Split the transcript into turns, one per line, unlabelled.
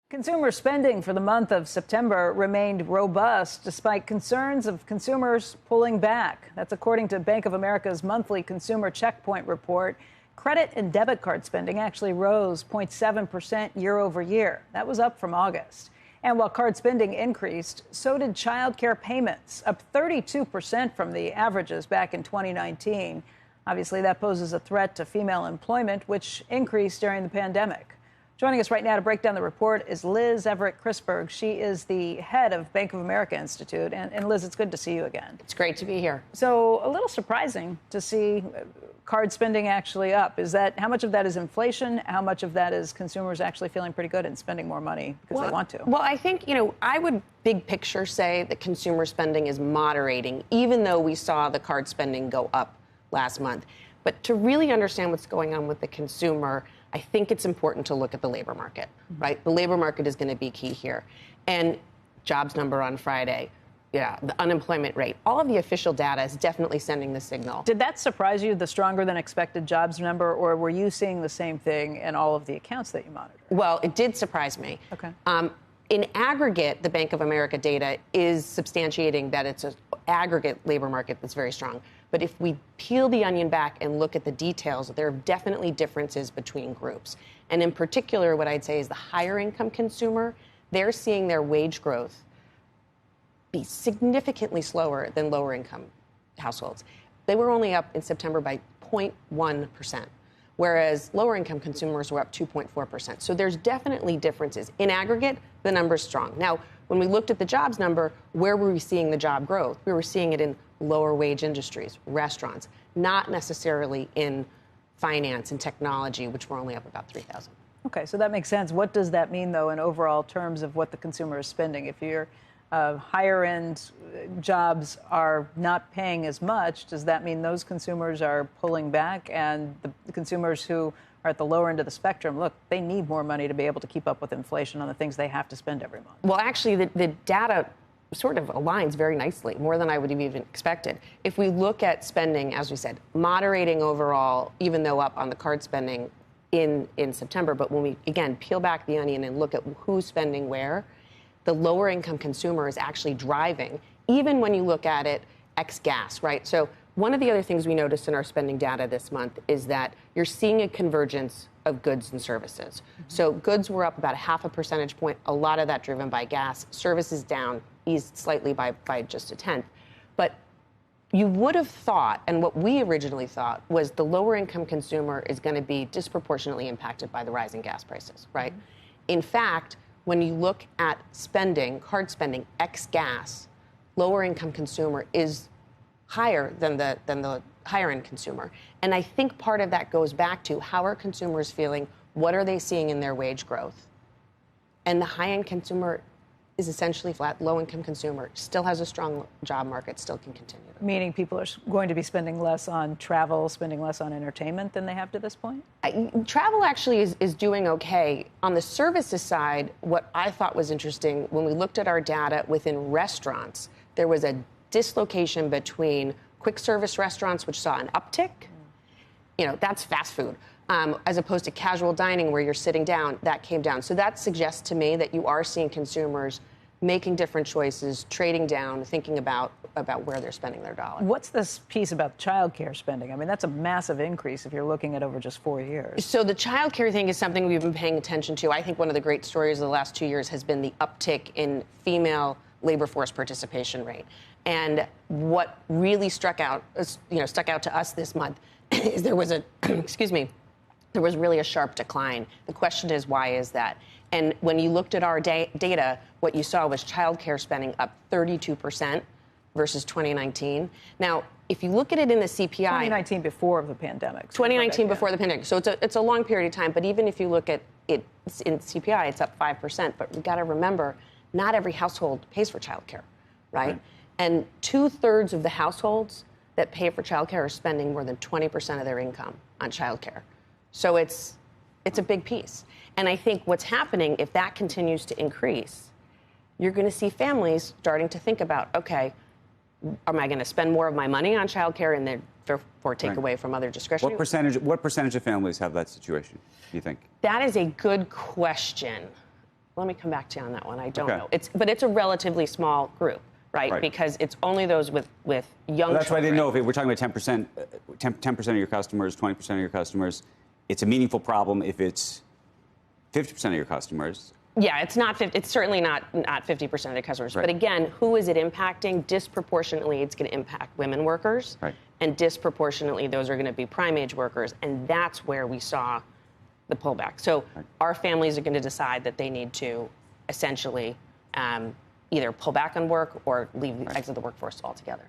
Consumer spending for the month of September remained robust despite concerns of consumers pulling back. That's according to Bank of America's monthly consumer checkpoint report. Credit and debit card spending actually rose 0.7% year over year. That was up from August. And while card spending increased, so did child care payments, up 32% from the averages back in 2019. Obviously, that poses a threat to female employment, which increased during the pandemic. Joining us right now to break down the report is Everett Krisberg. She is the head of Bank of America Institute. And Liz, it's good to see you again.
It's great to be here.
So a little surprising to see card spending actually up. How much of that is inflation? How much of that is consumers actually feeling pretty good and spending more money because they want to?
Well, I think, I would big picture say that consumer spending is moderating, even though we saw the card spending go up last month. But to really understand what's going on with the consumer, I think it's important to look at the labor market, right? The labor market is going to be key here. And jobs number on Friday, the unemployment rate, all of the official data is definitely sending the signal.
Did that surprise you, the stronger than expected jobs number, or were you seeing the same thing in all of the accounts that you monitor?
Well, it did surprise me.
Okay.
In aggregate, the Bank of America data is substantiating that it's an aggregate labor market that's very strong. But if we peel the onion back and look at the details, there are definitely differences between groups. And in particular, what I'd say is the higher income consumer, they're seeing their wage growth be significantly slower than lower income households. They were only up in September by 0.1%, whereas lower income consumers were up 2.4%. So there's definitely differences. In aggregate, the number's strong. Now, when we looked at the jobs number, where were we seeing the job growth? We were seeing it in lower wage industries, restaurants, not necessarily in finance and technology, which were only up about 3,000.
Okay, so that makes sense. What does that mean, though, in overall terms of what the consumer is spending? If your higher-end jobs are not paying as much, does that mean those consumers are pulling back, and the consumers who are at the lower end of the spectrum, look, they need more money to be able to keep up with inflation on the things they have to spend every month?
Well, actually, the data sort of aligns very nicely, more than I would have even expected. If we look at spending, as we said, moderating overall, even though up on the card spending in September, but when we, again, peel back the onion and look at who's spending where, the lower income consumer is actually driving, even when you look at it ex-gas, right? So one of the other things we noticed in our spending data this month is that you're seeing a convergence of goods and services. So goods were up about 0.5 percentage point, a lot of that driven by gas. Services down, eased slightly by just 1/10. But you would have thought, and what we originally thought, was the lower income consumer is going to be disproportionately impacted by the rising gas prices, right? In fact, when you look at spending, card spending, ex-gas, lower income consumer is higher than the higher end consumer. And I think part of that goes back to how are consumers feeling? What are they seeing in their wage growth? And the high end consumer is essentially flat. Low income consumer still has a strong job market, still can continue.
Meaning people are going to be spending less on travel, spending less on entertainment than they have to this point?
Travel actually is doing okay. On the services side, what I thought was interesting, when we looked at our data within restaurants, there was a dislocation between quick service restaurants, which saw an uptick. That's fast food. As opposed to casual dining where you're sitting down, that came down. So that suggests to me that you are seeing consumers making different choices, trading down, thinking about where they're spending their dollar.
What's this piece about child care spending? I mean, that's a massive increase if you're looking at over just 4 years.
So the child care thing is something we've been paying attention to. I think one of the great stories of the last 2 years has been the uptick in female labor force participation rate. And what really stuck out to us this month is there was there was really a sharp decline. The question is, why is that? And when you looked at our data, what you saw was child care spending up 32% versus 2019. Now, if you look at it in the CPI...
2019 before the pandemic.
2019 before the pandemic. So it's a long period of time. But even if you look at it in CPI, it's up 5%. But we've got to remember, not every household pays for child care, right? And 2/3 of the households that pay for child care are spending more than 20% of their income on child care. So it's a big piece. And I think what's happening, if that continues to increase, you're going to see families starting to think about, okay, am I going to spend more of my money on child care and therefore take away from other discretionary?
What percentage of families have that situation, do you think?
That is a good question. Let me come back to you on that one. I don't know. But it's a relatively small group, right? Because it's only those with young
that's
children.
why I didn't know if we're talking about 10% of your customers, 20% of your customers. It's a meaningful problem if it's 50% of your customers.
Yeah, it's not 50, it's certainly not 50% of the customers. Right. But again, who is it impacting? Disproportionately, it's going to impact women workers.
Right.
And disproportionately, those are going to be prime age workers. And that's where we saw the pullback. So our families are going to decide that they need to essentially either pull back on work or exit the workforce altogether.